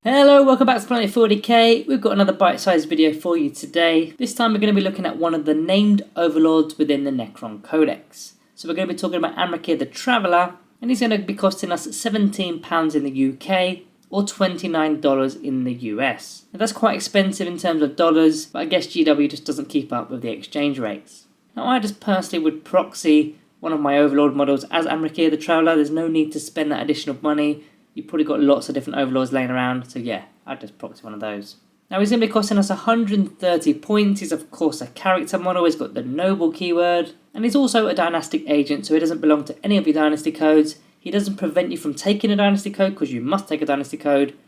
Hello, welcome back to Planet 40k. We've got another bite-sized video for you today. This time we're going to be looking at one of the named overlords within the Necron Codex. So we're going to be talking about Anrakyr the Traveller, and he's going to be costing us £17 in the UK or $29 in the US. Now that's quite expensive in terms of dollars, but I guess GW just doesn't keep up with the exchange rates. Now I just personally would proxy one of my overlord models as Anrakyr the Traveller. There's no need to spend that additional money. You've probably got lots of different overlords laying around, so yeah, I'd just proxy one of those. Now he's going to be costing us 130 points. He's of course a character model, he's got the noble keyword, and he's also a dynastic agent, so he doesn't belong to any of your dynasty codes. He doesn't prevent you from taking a dynasty code, because you must take a dynasty code,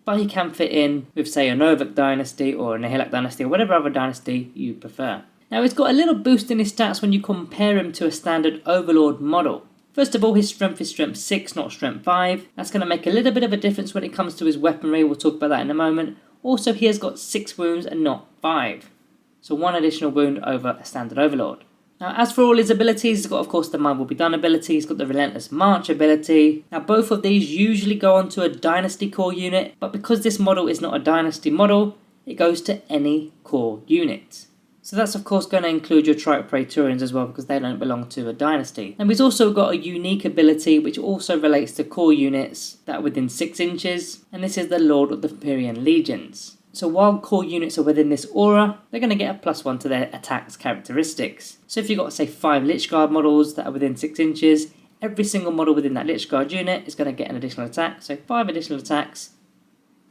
but he can fit in with say a Novak dynasty or a Nihilak dynasty or whatever other dynasty you prefer. Now he's got a little boost in his stats when you compare him to a standard overlord model. First of all, his strength is strength 6, not strength 5. That's going to make a little bit of a difference when it comes to his weaponry. We'll talk about that in a moment. Also, he has got 6 wounds and not 5. So 1 additional wound over a standard overlord. Now, as for all his abilities, he's got, of course, the Mine Will Be Done ability. He's got the Relentless March ability. Now, both of these usually go onto a Dynasty core unit, but because this model is not a Dynasty model, it goes to any core unit. So that's of course going to include your Trike Praetorians as well, because they don't belong to a dynasty. And he's also got a unique ability which also relates to core units that are within 6 inches, and this is the Lord of the Empyrean Legions. So while core units are within this aura, they're going to get a +1 to their attacks characteristics. So if you've got say 5 Lich Guard models that are within 6 inches, every single model within that Lich Guard unit is going to get an additional attack, so 5 additional attacks,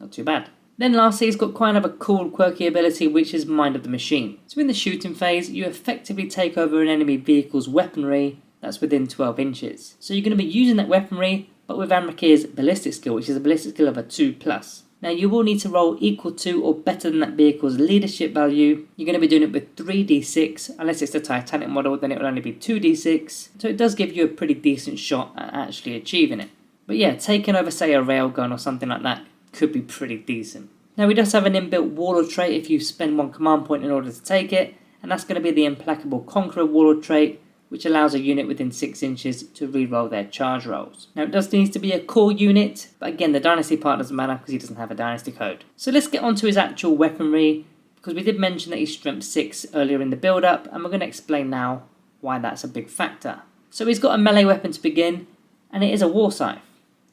not too bad. Then lastly, he's got kind of a cool quirky ability which is Mind of the Machine. So in the shooting phase, you effectively take over an enemy vehicle's weaponry that's within 12 inches. So you're going to be using that weaponry, but with Anrakyr's ballistic skill, which is a ballistic skill of a 2+. Now you will need to roll equal to or better than that vehicle's leadership value. You're going to be doing it with 3d6, unless it's the Titanic model, then it will only be 2d6. So it does give you a pretty decent shot at actually achieving it. But yeah, taking over say a railgun or something like that could be pretty decent. Now he does have an inbuilt warlord trait if you spend 1 command point in order to take it, and that's going to be the Implacable Conqueror warlord trait, which allows a unit within 6 inches to reroll their charge rolls. Now it does need to be a core unit, but again the dynasty part doesn't matter because he doesn't have a dynasty code. So let's get on to his actual weaponry, because we did mention that he's strength 6 earlier in the build up, and we're going to explain now why that's a big factor. So he's got a melee weapon to begin, and it is a war scythe.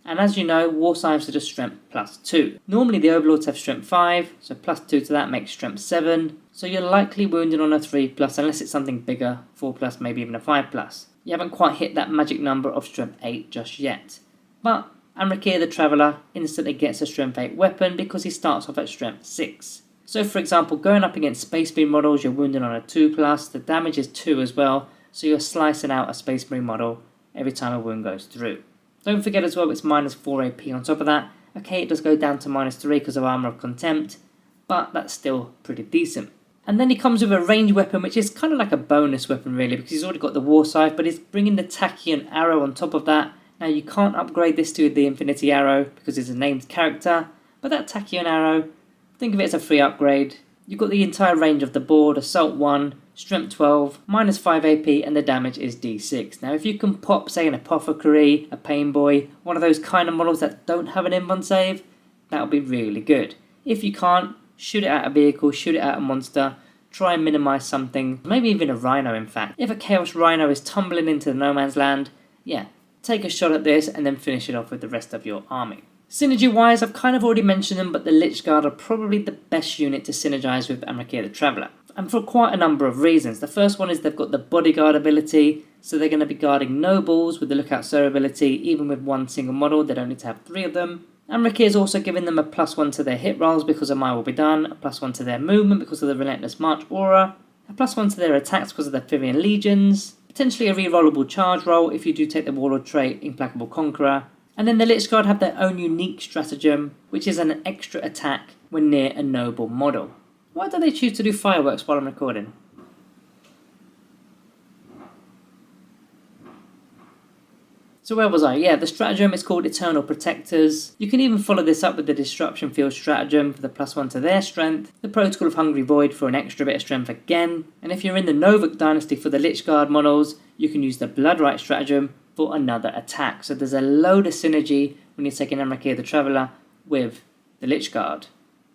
And as you know, war scythes are just strength +2. Normally the overlords have strength 5, so +2 to that makes strength 7. So you're likely wounded on a 3+, unless it's something bigger, 4+, maybe even a 5+. You haven't quite hit that magic number of strength 8 just yet. But Anrakyr the Traveller instantly gets a strength 8 weapon because he starts off at strength 6. So for example, going up against Space Marine models, you're wounded on a 2+, the damage is 2 as well, so you're slicing out a Space Marine model every time a wound goes through. Don't forget as well it's -4 AP on top of that. Okay, it does go down to -3 because of Armour of Contempt, but that's still pretty decent. And then he comes with a ranged weapon, which is kind of like a bonus weapon really, because he's already got the war scythe, but he's bringing the Tachyon arrow on top of that. Now you can't upgrade this to the Infinity Arrow because it's a named character, but that Tachyon arrow, think of it as a free upgrade. You've got the entire range of the board, Assault 1, Strength 12, -5 AP, and the damage is D6. Now if you can pop, say, an Apothecary, a Pain Boy, one of those kind of models that don't have an invuln save, that would be really good. If you can't, shoot it at a vehicle, shoot it at a monster, try and minimise something, maybe even a Rhino in fact. If a Chaos Rhino is tumbling into the no man's land, yeah, take a shot at this and then finish it off with the rest of your army. Synergy wise, I've kind of already mentioned them, but the Lich Guard are probably the best unit to synergise with Anrakyr the Traveller. And for quite a number of reasons. The first one is they've got the Bodyguard ability, so they're going to be guarding nobles with the Lookout Sir ability, even with 1 single model, they don't need to have 3 of them. Anrakyr is also giving them a +1 to their hit rolls because of Mine Will Be Done, a +1 to their movement because of the Relentless March aura, a +1 to their attacks because of the Empyrean Legions, potentially a rerollable charge roll if you do take the Warlord trait, Implacable Conqueror. And then the Lich Guard have their own unique stratagem, which is an extra attack when near a noble model. Why do they choose to do fireworks while I'm recording? So where was I? Yeah, the stratagem is called Eternal Protectors. You can even follow this up with the Disruption Field stratagem for the +1 to their strength, the Protocol of Hungry Void for an extra bit of strength again, and if you're in the Novak dynasty for the Lich Guard models, you can use the Bloodright stratagem for another attack. So there's a load of synergy when you're taking Anrakyr the Traveller with the Lich Guard.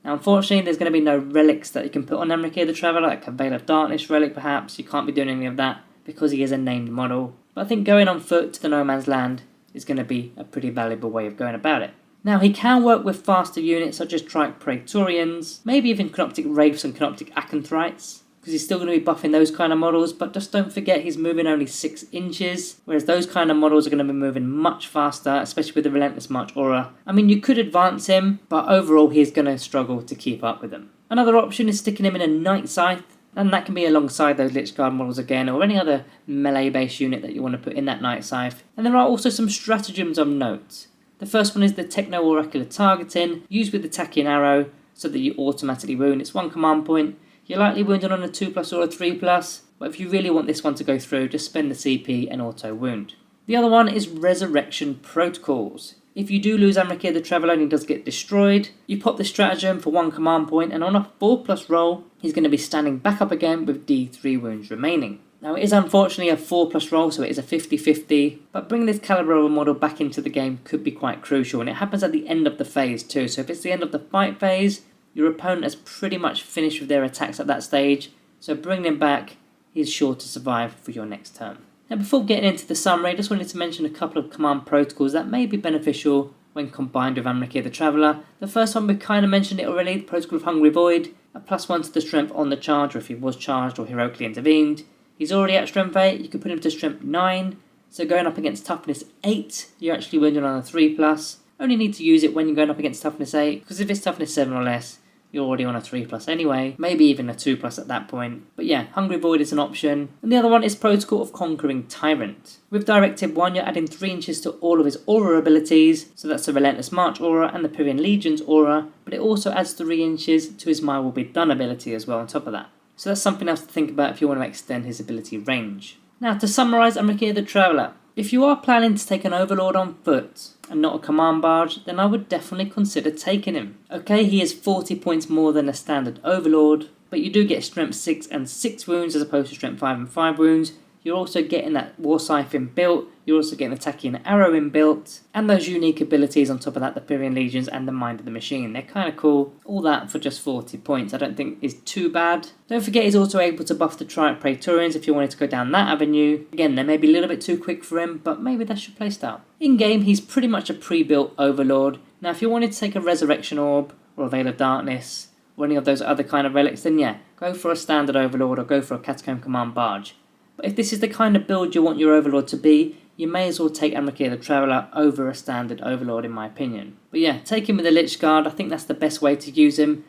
Now unfortunately there's going to be no relics that you can put on Anrakyr the Traveller, like a Veil of Darkness relic perhaps. You can't be doing any of that because he is a named model. But I think going on foot to the No Man's Land is going to be a pretty valuable way of going about it. Now he can work with faster units such as Trike Praetorians, maybe even Canoptic Wraiths and Canoptic Acanthrites, because he's still going to be buffing those kind of models, but just don't forget he's moving only 6 inches, whereas those kind of models are going to be moving much faster, especially with the Relentless March aura. I mean, you could advance him, but overall he's going to struggle to keep up with them. Another option is sticking him in a Night Scythe, and that can be alongside those Lich Guard models again, or any other melee-based unit that you want to put in that Night Scythe. And there are also some stratagems of note. The first one is the Techno-Oracular Targeting, used with the Tachyon Arrow, so that you automatically wound. It's 1 command point. You're likely wounded on a 2+ or a 3+, but if you really want this one to go through, just spend the CP and auto wound. The other one is Resurrection Protocols. If you do lose Anrakyr the Traveller and he does get destroyed, you pop the stratagem for 1 command point, and on a 4+ roll, he's going to be standing back up again with D3 wounds remaining. Now it is unfortunately a 4+ roll, so it is a 50-50, but bringing this caliber of a model back into the game could be quite crucial, and it happens at the end of the phase too. So if it's the end of the fight phase, your opponent has pretty much finished with their attacks at that stage, so bringing him back, he's sure to survive for your next turn. Now before getting into the summary, I just wanted to mention a couple of command protocols that may be beneficial when combined with Anrakyr the Traveller. The first one, we kind of mentioned it already, the Protocol of Hungry Void, a +1 to the strength on the charge, or if he was charged or heroically intervened. He's already at strength 8, you can put him to strength 9, so going up against toughness 8, you're actually wounded on a 3+. Only need to use it when you're going up against toughness 8, because if it's toughness 7 or less, you're already on a 3+ anyway, maybe even a 2+ at that point. But yeah, Hungry Void is an option. And the other one is Protocol of Conquering Tyrant. With Directive 1, you're adding 3 inches to all of his aura abilities, so that's the Relentless March aura and the Pyrian Legion's aura, but it also adds 3 inches to his My Will Be Done ability as well on top of that. So that's something else to think about if you want to extend his ability range. Now to summarise Anrakyr the Traveller, if you are planning to take an Overlord on foot and not a command barge, then I would definitely consider taking him. Okay, he is 40 points more than a standard Overlord, but you do get strength 6 and 6 wounds as opposed to strength 5 and 5 wounds. You're also getting that War Scythe inbuilt, you're also getting the Tachyon Arrow inbuilt, and those unique abilities on top of that, the Pyrian Legions and the Mind of the Machine. They're kind of cool. All that for just 40 points I don't think is too bad. Don't forget he's also able to buff the Trike Praetorians if you wanted to go down that avenue. Again, they may be a little bit too quick for him, but maybe that's your playstyle. In game, he's pretty much a pre-built Overlord. Now if you wanted to take a Resurrection Orb, or a Veil of Darkness, or any of those other kind of relics, then yeah, go for a standard Overlord or go for a Catacomb Command Barge. But if this is the kind of build you want your Overlord to be, you may as well take Anrakyr the Traveller over a standard Overlord in my opinion. But yeah, take him with the Lich Guard, I think that's the best way to use him.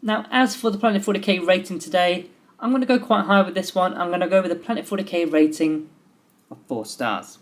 Now as for the Planet 40k rating today, I'm going to go quite high with this one. I'm going to go with a Planet 40k rating of 4 stars.